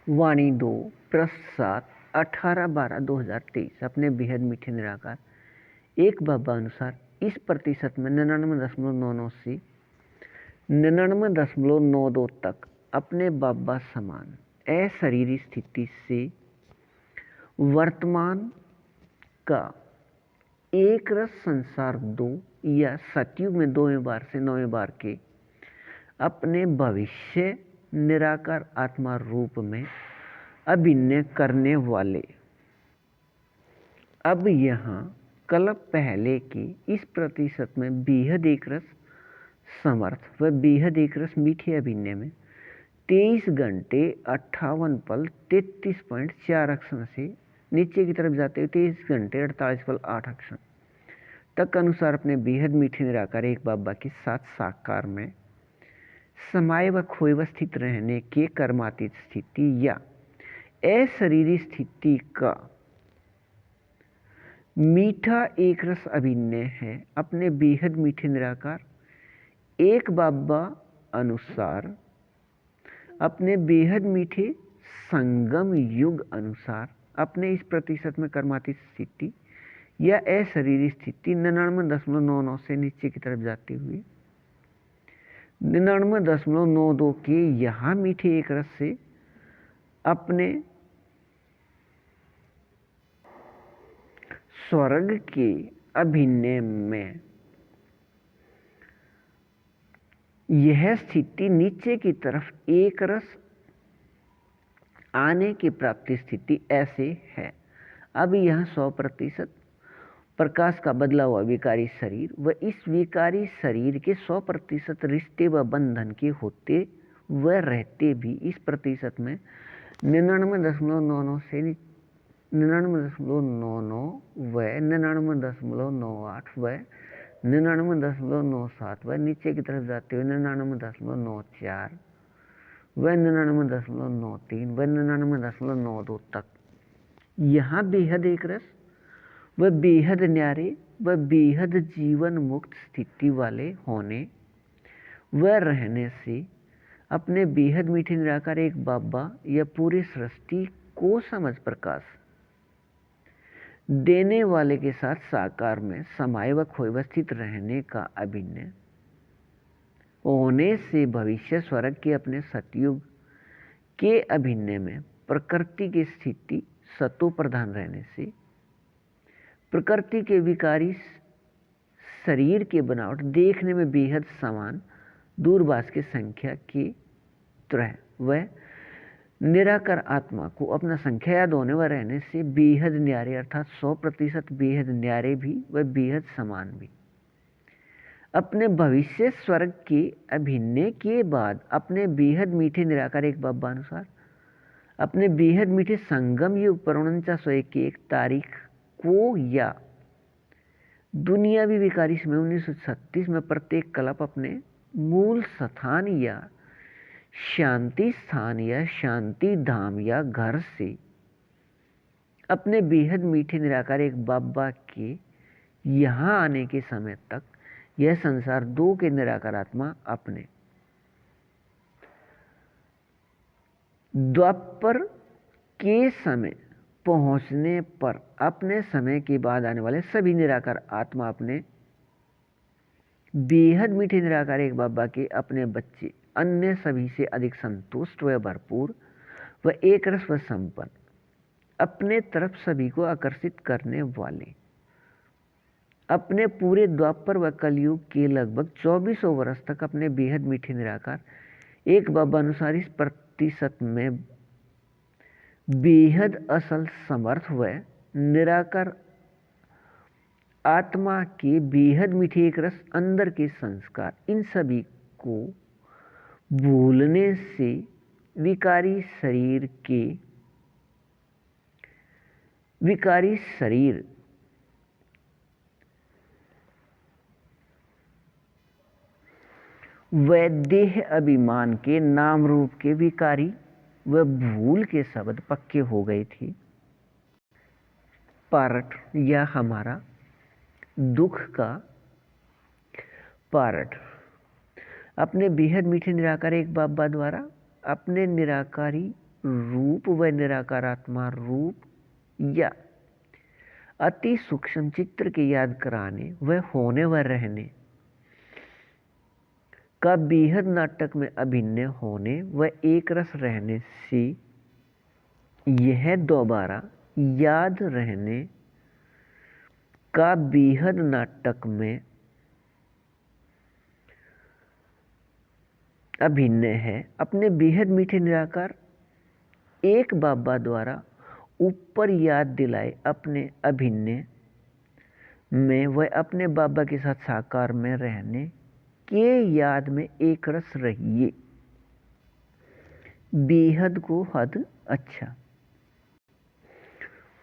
वाणी 2 पृष्ठ 7 18/12/2023 अपने बेहद मीठे निराकार एक बाबा अनुसार इस प्रतिशत में 99.99 से 99.92 तक अपने बाबा समान अशरीरी स्थिति से वर्तमान का एक रस संसार 2 या सतयुग में 2वें बार से 9वें बार के अपने भविष्य निराकार आत्मा रूप में अभिनय करने वाले। अब यहाँ कल्प पहले की इस प्रतिशत में बेहद एक रस समर्थ व बेहद एक रस मीठे अभिनय में 23 घंटे 58 पल 33.4 अक्षर से नीचे की तरफ जाते हुए 23 घंटे 48 पल 8 अक्षर तक अनुसार अपने बेहद मीठे निराकार एक बाबा के साथ साकार में समाये व खोए व स्थित रहने के कर्मातीत स्थिति या अशरीरी स्थिति का मीठा एक रस अभिनय है। अपने बेहद मीठे निराकार एक बाबा अनुसार अपने बेहद मीठे संगम युग अनुसार अपने इस प्रतिशत में कर्मातीत स्थिति या अशरीरी स्थिति 99.99 से नीचे की तरफ जाती हुई 99.92 के यहाँ मीठे एक रस से अपने स्वर्ग के अभिनय में यह स्थिति नीचे की तरफ एक रस आने की प्राप्ति स्थिति ऐसे है। अब यह 100% प्रकाश का बदला हुआ विकारी शरीर व इस विकारी शरीर के 100% रिश्ते व बंधन के होते व रहते भी इस प्रतिशत में 99.99 से 99.99 व 99.98 व 99.97 व नीचे की तरफ जाते हुए 99.94 व 99.93 व 99.92 तक यहाँ बेहद एक रस व बेहद न्यारे व बेहद जीवन मुक्त स्थिति वाले होने व रहने से अपने बेहद मीठे निराकार एक बाबा या पूरी सृष्टि को समझ प्रकाश देने वाले के साथ साकार में समाये व खोए व स्थित रहने का अभिनय होने से भविष्य स्वर्ग के अपने सतयुग के अभिनय में प्रकृति की स्थिति सतो प्रधान रहने से प्रकृति के विकारी शरीर के बनावट देखने में बेहद समान दूरभाष की संख्या की तरह व निराकार आत्मा को अपना संख्या याद होने व रहने से बेहद न्यारे अर्थात 100% बेहद न्यारे भी व बेहद समान भी अपने भविष्य स्वर्ग के अभिनय के बाद अपने बेहद मीठे निराकार एक बाबा अनुसार अपने बेहद मीठे संगम युग पर 4901 की एक तारीख को या दुनियावी विकारी में 1936 में प्रत्येक कल्प अपने मूल स्थान या शांति स्थान या शांति धाम या घर से अपने बेहद मीठे निराकार एक बाबा के यहाँ आने के समय तक यह संसार 2 के निराकार आत्मा अपने द्वापर के समय पहुंचने पर अपने समय के बाद आने वाले सभी निराकार आत्मा अपने बेहद मीठे निराकार एक बाबा के अपने बच्चे अन्य सभी से अधिक संतुष्ट व भरपूर व एक रस व संपन्न अपने तरफ सभी को आकर्षित करने वाले अपने पूरे द्वापर व कलयुग के लगभग 2400 वर्ष तक अपने बेहद मीठे निराकार एक बाबा अनुसार इस प्रतिशत में बेहद असल समर्थ व निराकार आत्मा के बेहद मीठे एक रस अंदर के संस्कार इन सभी को भूलने से विकारी शरीर व देह अभिमान के नाम रूप के विकारी व भूल के शब्द पक्के हो गए थे। पारट या हमारा दुख का पारट अपने बेहद मीठे निराकार एक बाबा द्वारा अपने निराकारी रूप व निराकार आत्मा रूप या अति सूक्ष्म चित्र की याद कराने व होने व रहने का बेहद नाटक में अभिन्न होने व एक रस रहने से यह दोबारा याद रहने का बेहद नाटक में अभिन्न है। अपने बेहद मीठे निराकार एक बाबा द्वारा ऊपर याद दिलाए अपने अभिन्न में वह अपने बाबा के साथ साकार में रहने के याद में एक रस रहिए। बेहद को हद अच्छा।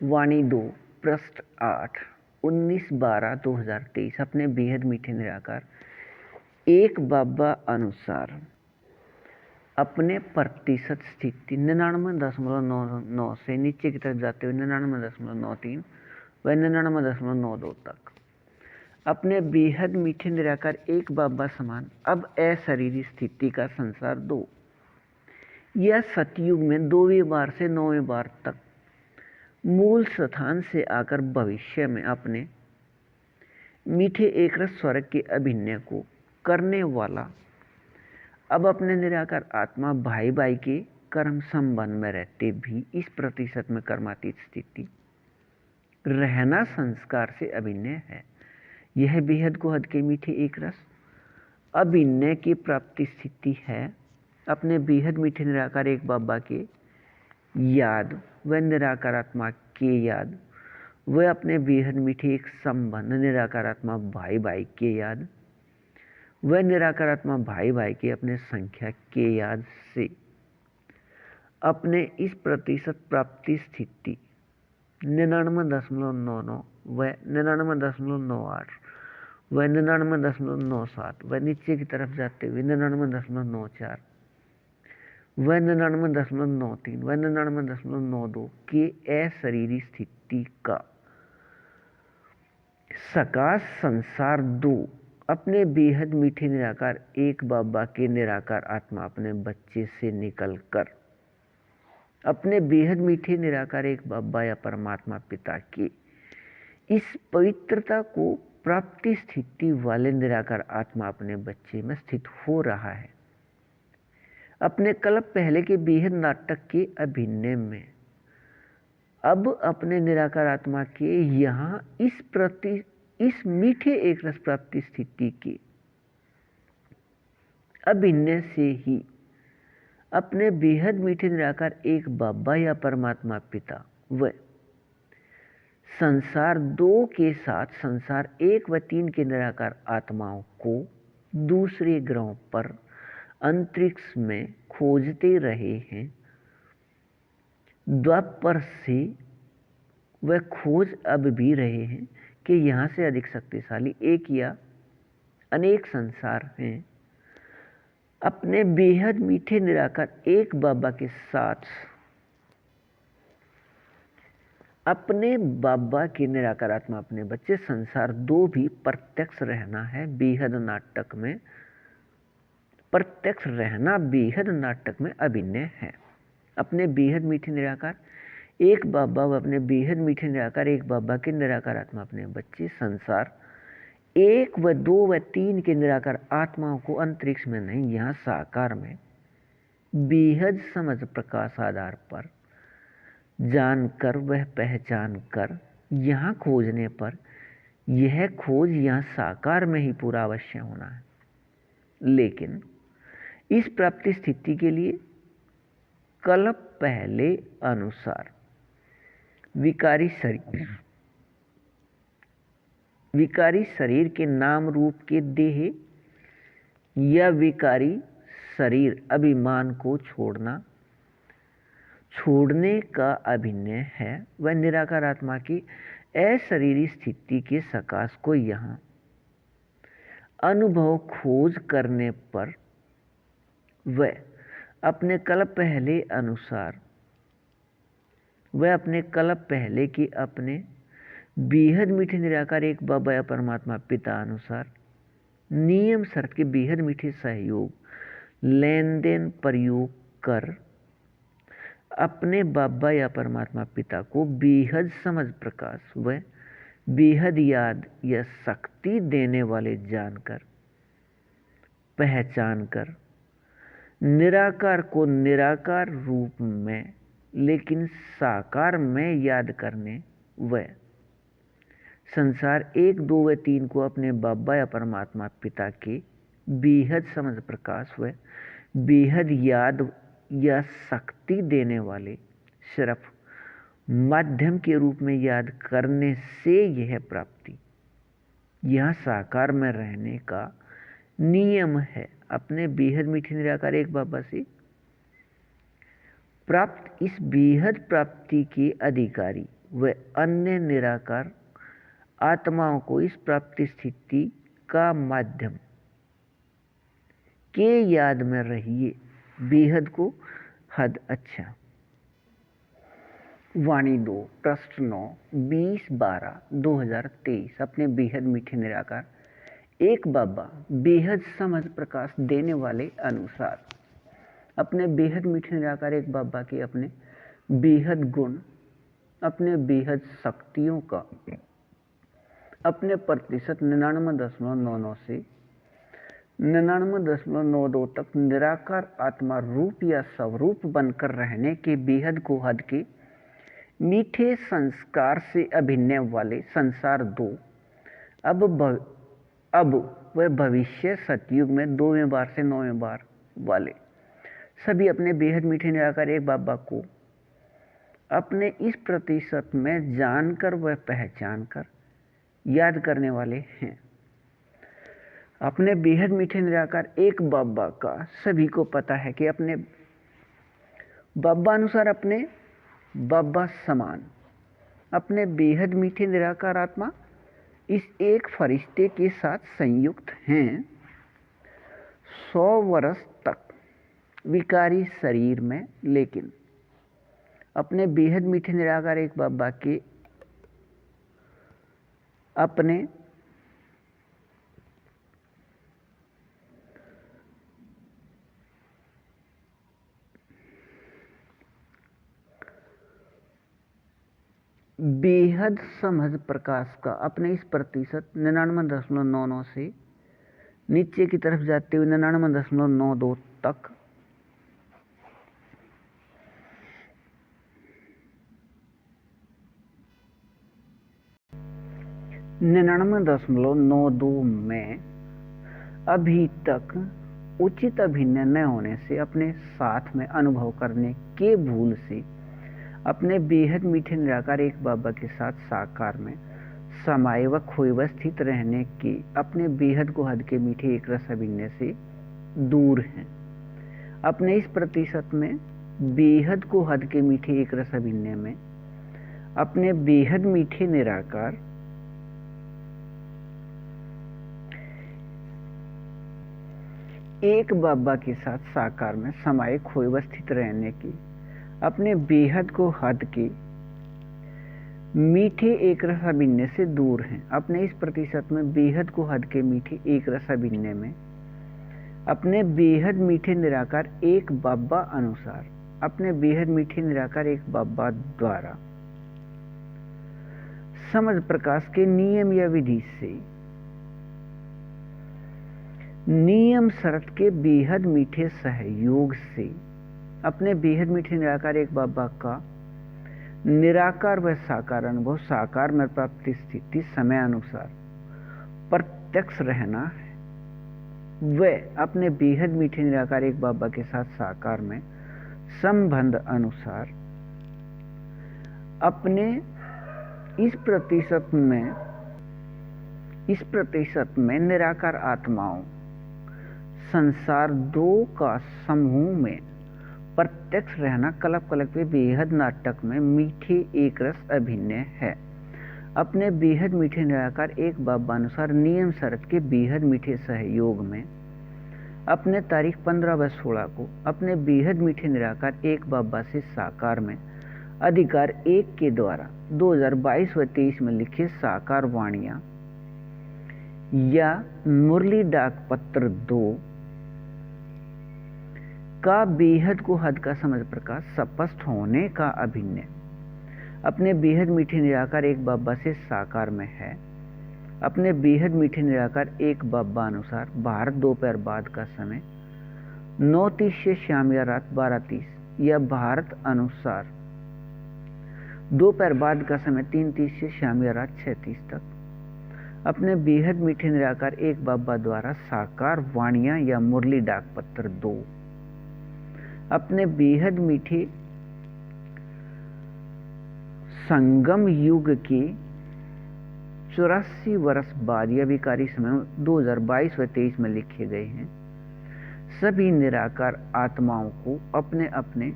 वाणी 2 पृष्ठ 8 19/12/2023 अपने बेहद मीठे निराकार एक बाबा अनुसार अपने प्रतिशत स्थिति 99.99 से नीचे की तरफ जाते हुए 99.93 व 99.92 तक अपने बेहद मीठे निराकार एक बाबा समान अब अशरीरी स्थिति का संसार 2 यह सतयुग में 2वें बार से 9वें बार तक मूल स्थान से आकर भविष्य में अपने मीठे एक रस स्वर्ग के अभिनय को करने वाला अब अपने निराकार आत्मा भाई भाई के कर्म संबंध में रहते भी इस प्रतिशत में कर्मातीत स्थिति रहना संस्कार से अभिनय है। यह बेहद को हद के मीठे एक रस अभिनय की प्राप्ति स्थिति है। अपने बेहद मीठे निराकार एक बाबा के याद व निराकार आत्मा के याद व अपने बेहद मीठे एक संबंध निराकार आत्मा भाई भाई के याद व निराकार आत्मा भाई भाई के अपने संख्या के याद से अपने इस प्रतिशत प्राप्ति स्थिति 99.99 व 99.98 व 99.97 व नीचे की तरफ जाते हुए 99.94 व 99.93 व 99.92 के अशरीरी स्थिति का सकाश संसार 2 अपने बेहद मीठे निराकार एक बाबा के निराकार आत्मा अपने बच्चे से निकलकर अपने बेहद मीठे निराकार एक बाबा या परमात्मा पिता की इस पवित्रता को प्राप्ति स्थिति वाले निराकार आत्मा अपने बच्चे में स्थित हो रहा है। अपने कल्प पहले के बेहद नाटक के अभिनय में अब अपने निराकार आत्मा के यहाँ इस मीठे एक रस प्राप्ति स्थिति के अभिनय से ही अपने बेहद मीठे निराकार एक बाबा या परमात्मा पिता व संसार 2 के साथ संसार 1 व 3 के निराकार आत्माओं को दूसरे ग्रहों पर अंतरिक्ष में खोजते रहे हैं। द्वापर से वह खोज अब भी रहे हैं कि यहाँ से अधिक शक्तिशाली एक या अनेक संसार हैं। अपने बेहद मीठे निराकार एक बाबा के साथ अपने बाबा के निराकार आत्मा अपने बच्चे संसार 2 भी प्रत्यक्ष रहना है बेहद नाटक में प्रत्यक्ष रहना बेहद नाटक में अभिनय है। अपने बेहद मीठे निराकार एक बाबा व अपने बेहद मीठे निराकार एक बाबा के निराकार आत्मा अपने बच्चे संसार 1 व 2 व 3 के निराकार आत्माओं को अंतरिक्ष में नहीं यहाँ साकार में बेहद समझ प्रकाश आधार पर जानकर वह पहचान कर यहाँ खोजने पर यह खोज यहाँ साकार में ही पूरा अवश्य होना है। लेकिन इस प्राप्ति स्थिति के लिए कल्प पहले अनुसार विकारी शरीर के नाम रूप के देह या विकारी शरीर अभिमान को छोड़ने का अभिनय है। वह निराकार आत्मा की अशरीरी स्थिति के सकाश को यहाँ अनुभव खोज करने पर वह अपने कल्प पहले अनुसार वह अपने कल्प पहले की अपने बेहद मीठे निराकार एक बाबा या परमात्मा पिता अनुसार नियम शर्त के बेहद मीठे सहयोग लेन देन प्रयोग कर अपने बाबा या परमात्मा पिता को बेहद समझ प्रकाश व बेहद याद या शक्ति देने वाले जानकर, पहचान कर, निराकार को निराकार रूप में लेकिन साकार में याद करने व संसार 1, 2 व 3 को अपने बाबा या परमात्मा पिता के बेहद समझ प्रकाश व बेहद याद या शक्ति देने वाले सिर्फ माध्यम के रूप में याद करने से यह प्राप्ति, यह साकार में रहने का नियम है। अपने बेहद मीठे निराकार एक बाबा से प्राप्त इस बेहद प्राप्ति के अधिकारी व अन्य निराकार आत्माओं को इस प्राप्ति स्थिति का माध्यम के याद में रहिए। बेहद को हद। अच्छा, वाणी 2 पृष्ठ 9 20/12/2023। अपने बेहद मीठे निराकार एक बाबा बेहद समझ प्रकाश देने वाले अनुसार अपने बेहद मीठे निराकार एक बाबा के अपने बेहद गुण, अपने बेहद शक्तियों का अपने प्रतिशत 99.99 से 99.92 तक निराकार आत्मा रूप या स्वरूप बनकर रहने के बेहद को हद के मीठे संस्कार से अभिनय वाले संसार 2 अब वह भविष्य सतयुग में 2वें बार से 9वें बार वाले सभी अपने बेहद मीठे निराकार एक बाबा को अपने इस प्रतिशत में जानकर व पहचान कर याद करने वाले हैं। अपने बेहद मीठे निराकार एक बाबा का सभी को पता है कि अपने बाबा अनुसार अपने बाबा समान अपने बेहद मीठे निराकार आत्मा इस एक फरिश्ते के साथ संयुक्त हैं। 100 वर्ष तक विकारी शरीर में, लेकिन अपने बेहद मीठे निराकार एक बाबा के अपने बेहद समझ प्रकाश का अपने इस प्रतिशत 99.99 से नीचे की तरफ जाते हुए 99.92 तक में अभी तक उचित अभिनय न होने से अपने साथ में अनुभव करने के भूल से अपने बेहद मीठे निराकार एक बाबा के साथ साकार में समाये व खोए व स्थित रहने के अपने बेहद को हद के मीठे एक रस अभिनय से दूर हैं। अपने इस प्रतिशत में बेहद को हद के मीठे एक रस अभिनय में अपने बेहद मीठे निराकार एक बाबा के साथ साकार में समाये खोए व स्थित रहने की अपने बेहद को हद के मीठे एक रस अभिनय से दूर हैं। अपने इस प्रतिशत में बेहद को हद के मीठे एक रस अभिनय में अपने बेहद मीठे निराकार एक बाबा अनुसार अपने बेहद मीठे निराकार एक बाबा द्वारा समझ प्रकाश के नियम या विधि से नियम शर्त के बेहद मीठे सहयोग से अपने बेहद मीठे निराकार एक बाबा का निराकार व साकार अनुभव साकार में प्राप्ति स्थिति समय अनुसार प्रत्यक्ष रहना है व अपने बेहद मीठे निराकार एक बाबा के साथ साकार में संबंध अनुसार अपने इस प्रतिशत में निराकार आत्माओं संसार 2 का समूह में प्रत्यक्ष रहना कल्प के बेहद नाटक में मीठे एक रस अभिनय है। अपने बेहद मीठे निराकार एक बाबा अनुसार नियम शर्त के बेहद मीठे सहयोग में अपने तारीख 15 व 16 को अपने बेहद मीठे निराकार एक बाबा से साकार में अधिकार 1 के द्वारा 2022 व 23 में लिखे साकार वाणियां या मुरली डाक पत्र 2 का बेहद को हद का समझ प्रकाश स्पष्ट होने का अभिनय अपने बेहद मीठे निराकार एक बाबा से साकार में है। अपने बेहद मीठे निराकार एक बाबा अनुसार भारत दोपहर बाद का समय 9:30 से शाम या रात 12:30 या भारत अनुसार दोपहर बाद का समय 3:30 से शाम या रात 6:30 तक अपने बेहद मीठे निराकार एक बाबा द्वारा साकार वाणियां या मुरली डाक पत्र 2 अपने बेहद मीठे संगम युग के 84 वर्ष बाद या विकारी समय 2022 व 23 में लिखे गए हैं। सभी निराकार आत्माओं को अपने अपने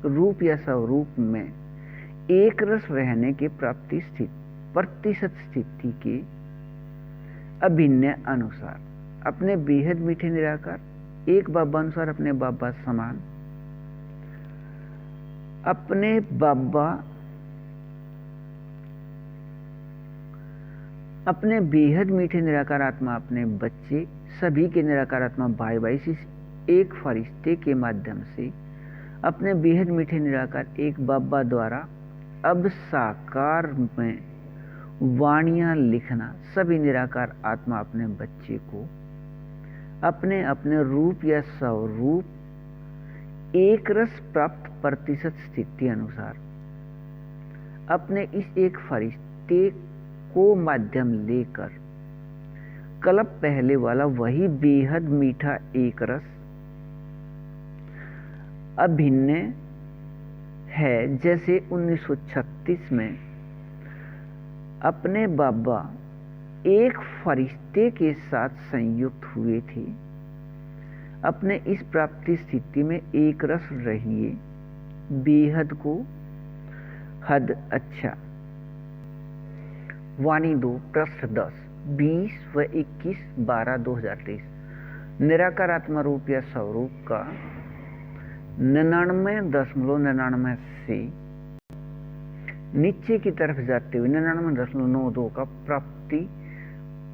रूप या स्वरूप में एक रस रहने के प्रतिशत स्थिति के अभिनय अनुसार अपने बेहद मीठे निराकार एक बाबा अनुसार अपने बाबा समान अपने बेहद मीठे निराकार आत्मा अपने बच्चे सभी के निराकार आत्मा भाई भाई से एक फरिश्ते के माध्यम से अपने बेहद मीठे निराकार एक बाबा द्वारा अब साकार में वाणियां लिखना सभी निराकार आत्मा अपने बच्चे को अपने अपने रूप या स्वरूप एक रस प्राप्त प्रतिशत स्थिति अनुसार अपने इस एक फरिश्ते को माध्यम लेकर कल्प पहले वाला वही बेहद मीठा एक रस अभिनय है। जैसे 1936 में अपने बाबा एक फरिश्ते के साथ संयुक्त हुए थे। अपने इस प्राप्ति स्थिति में एक रस रहिए बेहद को हद। अच्छा, वाणी 2 पृष्ठ 10 20 व 21/12/2023 निराकार आत्मा रूप या स्वरूप का 99.99 से नीचे की तरफ जाते हुए 99.92 का प्राप्ति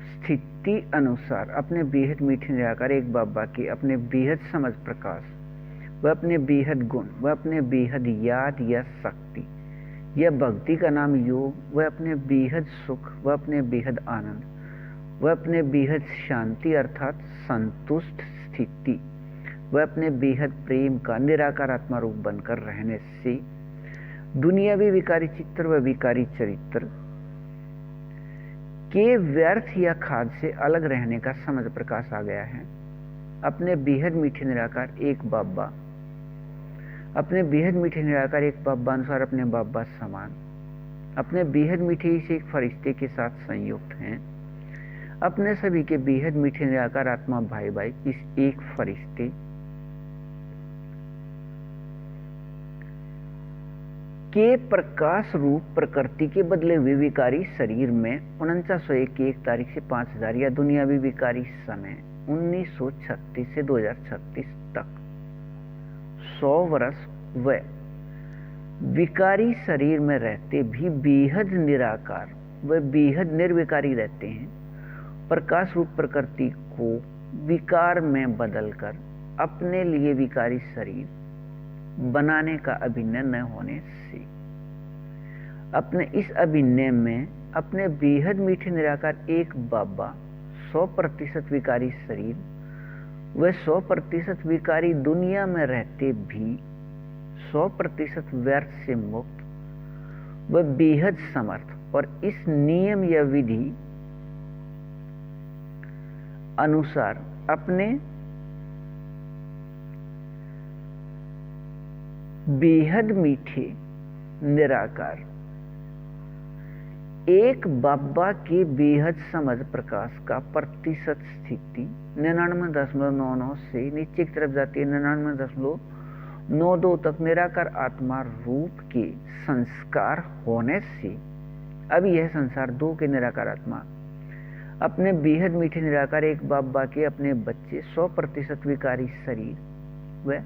स्थिति अनुसार अपने बेहद मीठे निराकार एक बाबा के अपने बेहद समझ प्रकाश व अपने बेहद गुण व अपने बेहद याद या शक्ति या भक्ति का नाम योग व अपने बेहद सुख व अपने बेहद आनंद व अपने बेहद शांति अर्थात संतुष्ट स्थिति व अपने बेहद प्रेम का निराकार आत्मा रूप बनकर रहने से दुनियावी विकारी चित्र व विकारी चरित्र के व्यर्थ या खाद से अलग रहने का समझ प्रकाश आ गया है। अपने बेहद मीठे निराकार एक बाबा अनुसार अपने बाबा समान अपने बेहद मीठे से एक फरिश्ते के साथ संयुक्त हैं। अपने सभी के बेहद मीठे निराकार आत्मा भाई भाई इस एक फरिश्ते के प्रकाश रूप प्रकृति के बदले हुए विकारी शरीर में 4901 की 1 तारीख से 5000 या दुनियावी विकारी समय 1936 से 2036 तक 100 वर्ष व विकारी शरीर में रहते भी बेहद निराकार व बेहद निर्विकारी रहते हैं। प्रकाश रूप प्रकृति को विकार में बदलकर अपने लिए विकारी शरीर बनाने का अभिनय न होने से अपने इस अभिनय में अपने बेहद मीठे निराकार एक बाबा 100% विकारी शरीर व 100% विकारी दुनिया में रहते भी 100% व्यर्थ से मुक्त व बेहद समर्थ और इस नियम या विधि अनुसार अपने बेहद मीठे निराकार एक बाबा के बेहद समझ प्रकाश का प्रतिशत स्थिति 99.99 से नीचे की तरफ जाती है 99.92 तक निराकार आत्मा रूप के संस्कार होने से अब यह संसार 2 के निराकार आत्मा अपने बेहद मीठे निराकार एक बाबा के अपने बच्चे 100% विकारी शरीर व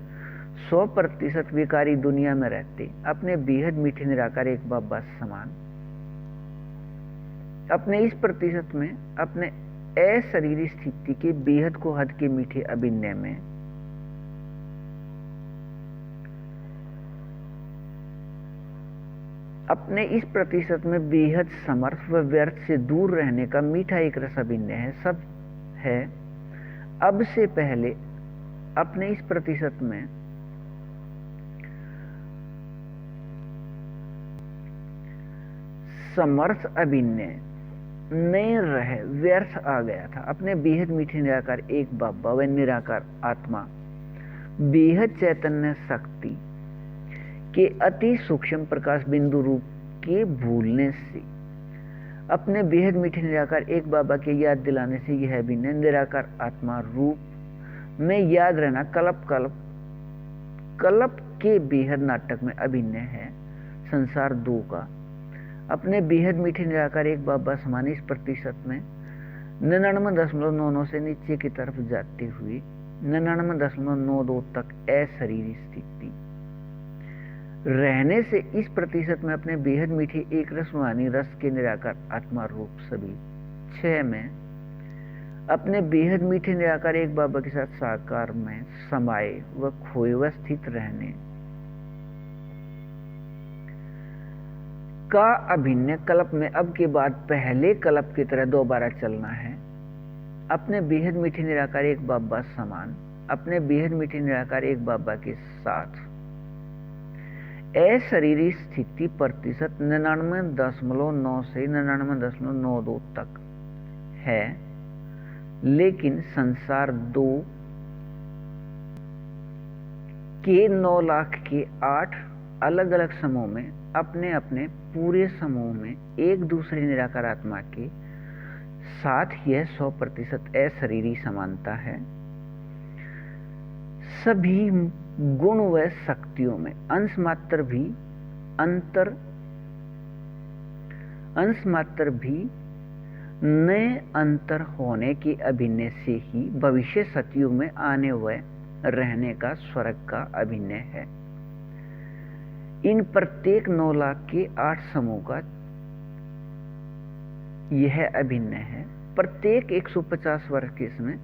100% विकारी दुनिया में रहते अपने बेहद मीठे निराकार एक बाबा समान अपने इस प्रतिशत में अपने अशरीरी स्थिति के बेहद को हद के मीठे अभिनय में अपने इस प्रतिशत में बेहद समर्थ व व्यर्थ से दूर रहने का मीठा एक रस अभिनय है, सब है। अब से पहले अपने इस प्रतिशत में समर्थ अभिनय नहीं रहे, व्यर्थ आ गया था। अपने बेहद मीठे निराकार एक बाबा व निराकार आत्मा बेहद चैतन्य शक्ति के अति सूक्ष्म प्रकाश बिंदु रूप के भूलने से, अपने बेहद मीठे निराकार एक बाबा के याद दिलाने से यह अभिनय निराकार आत्मा रूप में याद रहना कल्प के बेहद नाटक में अभिनय है। संसार 2 का अपने बेहद मीठे निराकार एक बाबा समान इस प्रतिशत में 99.99 से नीचे की तरफ जाती हुई 99.92 तक अशरीरी स्थिति रहने से इस प्रतिशत में अपने बेहद मीठे एक रसवानी रस के निराकार आत्मा रूप सभी 6 में अपने बेहद मीठे निराकार एक बाबा के साथ साकार में समाये व खोए व स्थित रहने का अभिनय कल्प में अब के बाद पहले कल्प की तरह दोबारा चलना है। अपने बेहद मीठे निराकार एक बाबा समान अपने बेहद मीठे निराकार एक बाबा के साथ अशरीरी स्थिति प्रतिशत 99.9 से 99.92 तक है, लेकिन संसार 2 के 9 लाख के 8 अलग अलग समूह में अपने अपने पूरे समूह में एक दूसरे निराकार आत्मा के साथ यह 100% अशरीरी समानता है। सभी गुण व शक्तियों में अंश मात्र भी नए अंतर होने के अभिनय से ही भविष्य सतयुग में आने व रहने का स्वर्ग का अभिनय है। इन प्रत्येक 9 लाख के 8 समूह का यह अभिनय है। प्रत्येक 150 वर्ष के समय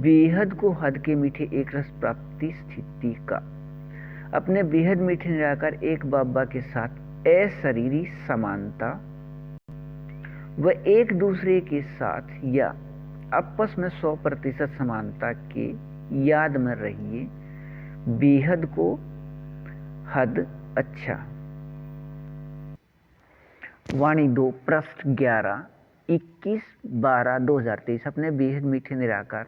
बेहद को हद के मीठे एक रस प्राप्ति स्थिति का अपने बेहद मीठे निराकार एक बाबा के साथ अशरीरी समानता व एक दूसरे के साथ या आपस में 100% समानता के याद में रहिए। बेहद को हद अच्छा। वाणी 2 पृष्ठ 11 21/12/2023 अपने बेहद मीठे निराकार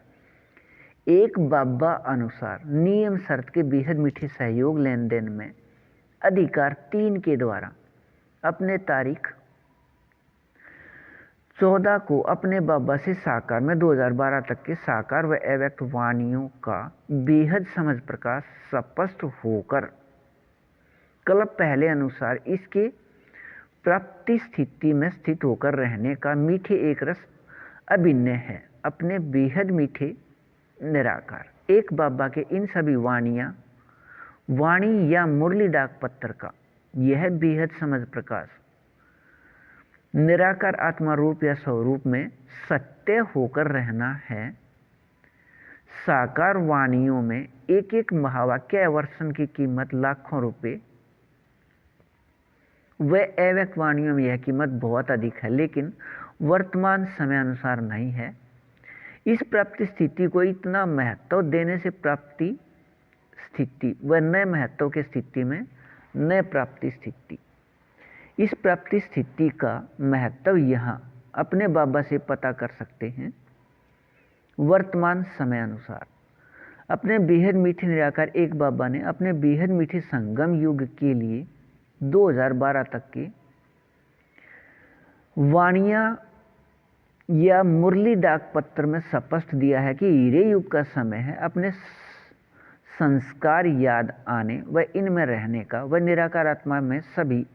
एक बाबा अनुसार नियम शर्त के बेहद मीठे सहयोग लेन देन में अधिकार 3 के द्वारा अपने तारीख 14 को अपने बाबा से साकार में 2012 तक के साकार व अव्यक्त वाणियों का बेहद समझ प्रकाश स्पष्ट होकर कल्प पहले अनुसार इसके प्राप्ति स्थिति में स्थित होकर रहने का मीठे एक रस अभिनय है। अपने बेहद मीठे निराकार एक बाबा के इन सभी वाणी या मुरली डाक पत्र का यह बेहद समझ प्रकाश निराकार आत्मा रूप या स्वरूप में सत्य होकर रहना है। साकार वाणियों में एक एक महावाक्य अवर्षण की कीमत लाखों रुपए व अव्यक्त वाणियों में यह कीमत बहुत अधिक है, लेकिन वर्तमान समय अनुसार नहीं है। इस प्राप्ति स्थिति को इतना महत्व देने से प्राप्ति स्थिति व नए महत्व के स्थिति में नए प्राप्ति स्थिति, इस प्राप्ति स्थिति का महत्व यहाँ अपने बाबा से पता कर सकते हैं। वर्तमान समय अनुसार अपने बेहद मीठे निराकार एक बाबा ने अपने बेहद मीठे संगम युग के लिए 2012 तक की वाणियां या मुरली डाक पत्र में स्पष्ट दिया है कि हीरे युग का समय है अपने संस्कार याद आने व इनमें रहने का व निराकार आत्मा में सभी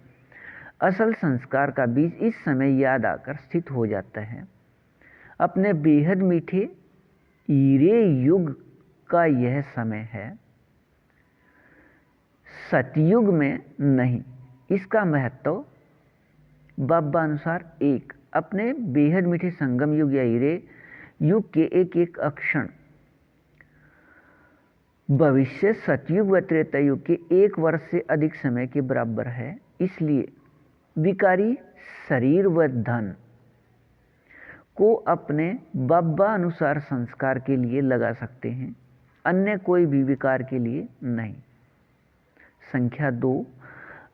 असल संस्कार का बीज इस समय याद आकर स्थित हो जाता है। अपने बेहद मीठे हीरे युग का यह समय है, सतयुग में नहीं। इसका महत्व बाबा अनुसार 1 अपने बेहद मीठे संगम युग या हीरे युग के एक एक अक्षण भविष्य सतयुग व त्रेता युग के 1 वर्ष से अधिक समय के बराबर है। इसलिए विकारी शरीर व धन को अपने बाबा अनुसार संस्कार के लिए लगा सकते हैं, अन्य कोई भी विकार के लिए नहीं। संख्या 2,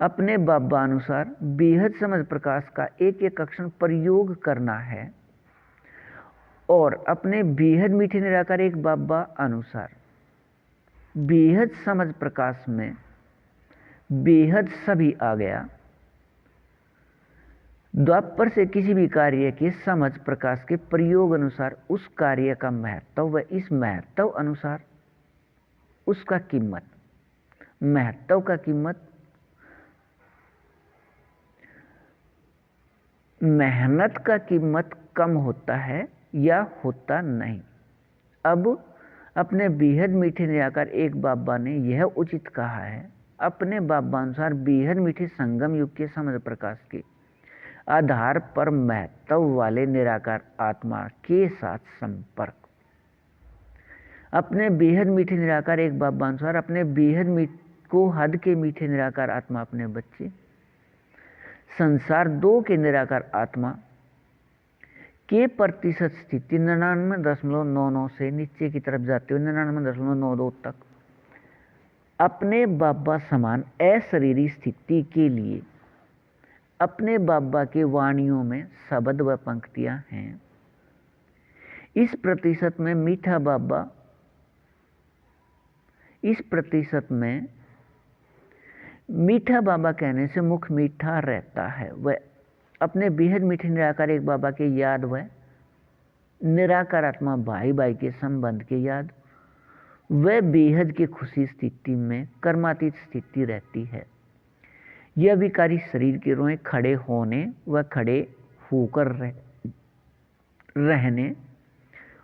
अपने बाबा अनुसार बेहद समझ प्रकाश का एक एक अक्षर प्रयोग करना है और अपने बेहद मीठे निराकार एक बाबा अनुसार बेहद समझ प्रकाश में बेहद सभी आ गया। द्वापर से किसी भी कार्य के समझ प्रकाश के प्रयोग अनुसार उस कार्य का महत्व व इस महत्व अनुसार उसका कीमत, महत्व का कीमत मेहनत का कीमत कम होता है या होता नहीं। अब अपने बेहद मीठे निराकार एक बाबा ने यह उचित कहा है, अपने बाबा अनुसार बेहद मीठे संगम युग के समझ प्रकाश के आधार पर महत्व वाले निराकार आत्मा के साथ संपर्क। अपने बेहद मीठे निराकार एक बाबा अनुसार अपने बेहद को हद के मीठे निराकार आत्मा अपने बच्चे, संसार 2 के निराकार आत्मा के प्रतिशत स्थिति 99.99 से नीचे की तरफ जाते हुए 99.92 तक अपने बाबा समान अशरीरी स्थिति के लिए अपने बाबा के वाणियों में शब्द व पंक्तियां हैं। इस प्रतिशत में मीठा बाबा कहने से मुख मीठा रहता है। वह अपने बेहद मीठे निराकार एक बाबा के याद व निराकार आत्मा भाई भाई के संबंध के याद वह बेहद की खुशी स्थिति में कर्मातीत स्थिति रहती है। यह विकारी शरीर के रोए खड़े होने व खड़े होकर रहने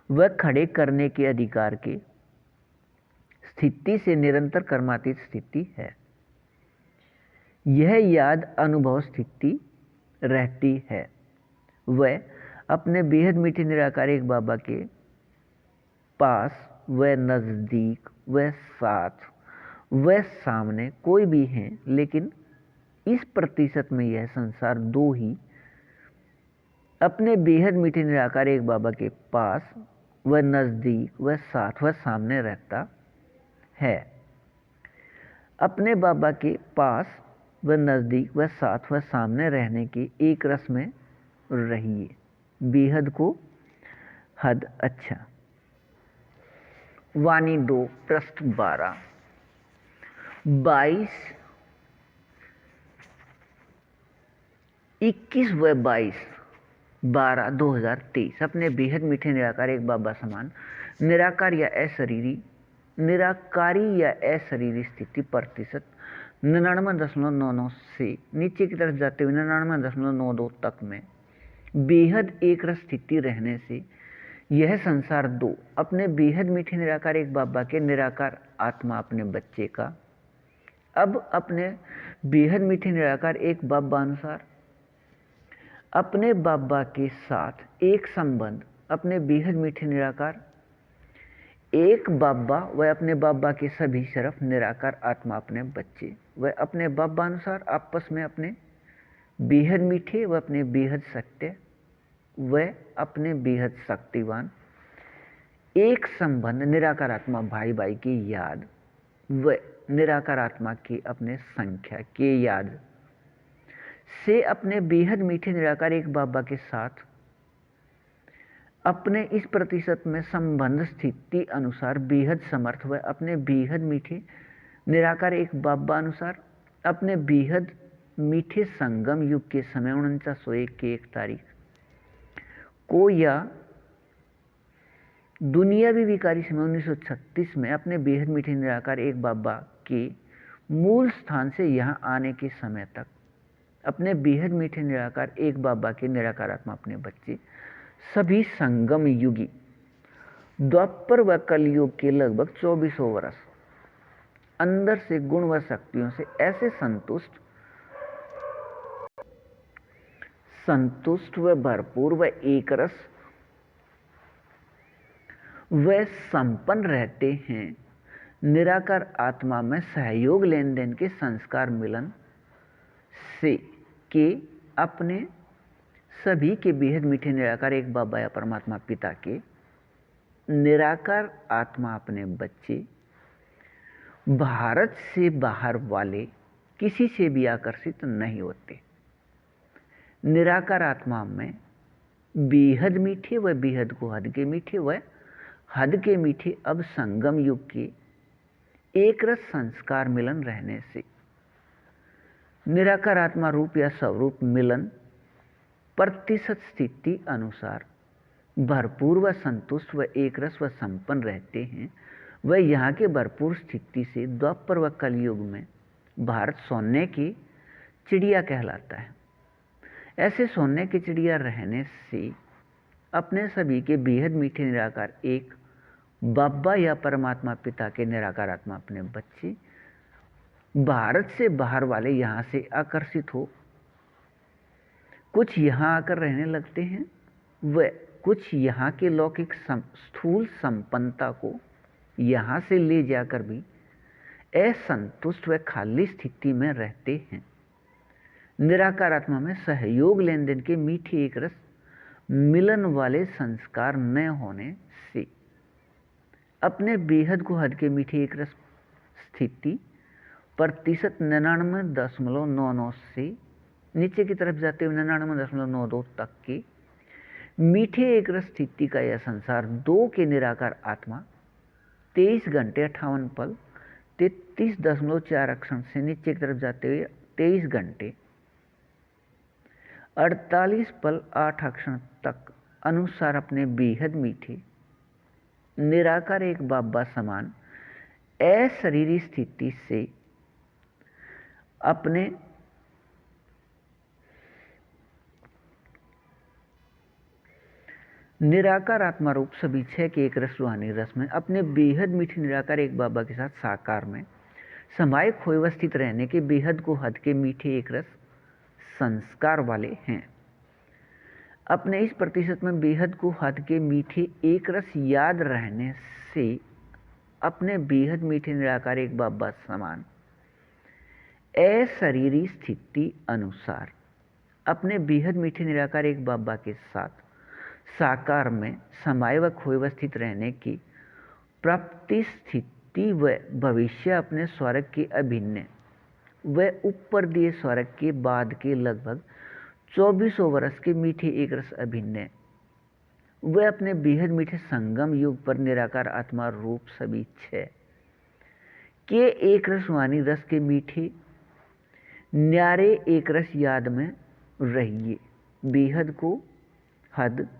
व खड़े करने के अधिकार के स्थिति से निरंतर कर्मातीत स्थिति है। यह याद अनुभव स्थिति रहती है। वह अपने बेहद मीठे निराकार एक बाबा के पास व नज़दीक व साथ व सामने कोई भी हैं, लेकिन इस प्रतिशत में यह संसार 2 ही अपने बेहद मीठे निराकार एक बाबा के पास व नज़दीक व साथ व सामने रहता है। अपने बाबा के पास व नज़दीक व साथ व सामने रहने के एक रस में रहिए। बेहद को हद अच्छा। वाणी 2 पृष्ठ 12 21 व 22/12/2023 अपने बेहद मीठे निराकार एक बाबा समान निराकारी या अशरीरी स्थिति प्रतिशत 99.99 से नीचे की तरफ जाते हुए 99.92 तक में बेहद एक रस स्थिति रहने से यह संसार 2 अपने बेहद मीठे निराकार एक बाबा के निराकार आत्मा अपने बच्चे का अब अपने बेहद मीठे निराकार एक बाबा अनुसार अपने बाबा के साथ एक संबंध, अपने बेहद मीठे निराकार एक बाबा व अपने बाबा के सभी शरफ निराकार आत्मा अपने बच्चे व अपने बाबा अनुसार आपस में अपने बेहद मीठे व अपने बेहद सत्य व अपने बेहद शक्तिवान एक संबंध निराकार आत्मा भाई भाई की याद व निराकार आत्मा के अपने संख्या के याद से अपने बेहद मीठे निराकार एक बाबा के साथ अपने इस प्रतिशत में संबंध स्थिति अनुसार बेहद समर्थ व अपने बेहद मीठे निराकार एक बाबा अनुसार अपने बेहद मीठे संगम युग के समय 4901 की 1 तारीख को या दुनियावी विकारी समय 1936 में अपने बेहद मीठे निराकार एक बाबा के मूल स्थान से यहाँ आने के समय तक अपने बेहद मीठे निराकार एक बाबा के निराकार आत्मा अपने बच्चे सभी संगम युगी द्वापर व कलयुग के लगभग 2400 वर्ष अंदर से गुण व शक्तियों से ऐसे संतुष्ट व भरपूर व एक रस व संपन्न रहते हैं। निराकार आत्मा में सहयोग लेन देन के संस्कार मिलन से के अपने सभी के बेहद मीठे निराकार एक बाबा या परमात्मा पिता के निराकार आत्मा अपने बच्चे भारत से बाहर वाले किसी से भी आकर्षित नहीं होते। निराकार आत्मा में बेहद मीठे व बेहद को हद के मीठे व हद के मीठे अब संगम युग के एक रस संस्कार मिलन रहने से निराकार आत्मा रूप या स्वरूप मिलन प्रतिशत स्थिति अनुसार भरपूर व संतुष्ट व एक रस व संपन्न रहते हैं। वह यहाँ के भरपूर स्थिति से द्वापर व कलयुग में भारत सोने की चिड़िया कहलाता है। ऐसे सोने की चिड़िया रहने से अपने सभी के बेहद मीठे निराकार एक बाबा या परमात्मा पिता के निराकार आत्मा अपने बच्चे भारत से बाहर वाले यहाँ से आकर्षित हो कुछ यहाँ आकर रहने लगते हैं व कुछ यहाँ के लौकिक स्थूल संपन्नता को यहाँ से ले जाकर भी असंतुष्ट व खाली स्थिति में रहते हैं। निराकार आत्मा में सहयोग लेन देन के मीठे एक रस मिलन वाले संस्कार न होने से अपने बेहद को हद के मीठे एक रस स्थिति प्रतिशत 99.99 से नीचे की तरफ जाते हुए 99.92 तक के मीठे एक रस स्थिति का यह संसार दो के निराकार आत्मा 23 घंटे 58 पल 33.4 अक्षर से नीचे की तरफ जाते हुए 23 घंटे 48 पल 8 अक्षर तक अनुसार अपने बेहद मीठे निराकार एक बाबा समान अशरीरी स्थिति से अपने निराकार आत्मा रूप सभी छह के एक रस रूहानी रस में अपने बेहद मीठे निराकार एक बाबा के साथ साकार में समाये खोए अवस्थित रहने के बेहद को हद के मीठे एक रस संस्कार वाले हैं। अपने इस प्रतिशत में बेहद को हद के मीठे एक रस याद रहने से अपने बेहद मीठे निराकार एक बाबा समान अशरीरी स्थिति अनुसार अपने बेहद मीठे निराकार एक बाबा के साथ साकार में समाये व खोए अवस्थित रहने की प्राप्ति स्थिति व भविष्य अपने स्वर्ग के अभिन्न व ऊपर दिए स्वर्ग के बाद के लगभग 2400 वर्ष के मीठे एक रस अभिन्न व अपने बेहद मीठे संगम युग पर निराकार आत्मा रूप सभी छह के एक रस वाणी रस के मीठे न्यारे एक रस याद में रहिए। बेहद को हद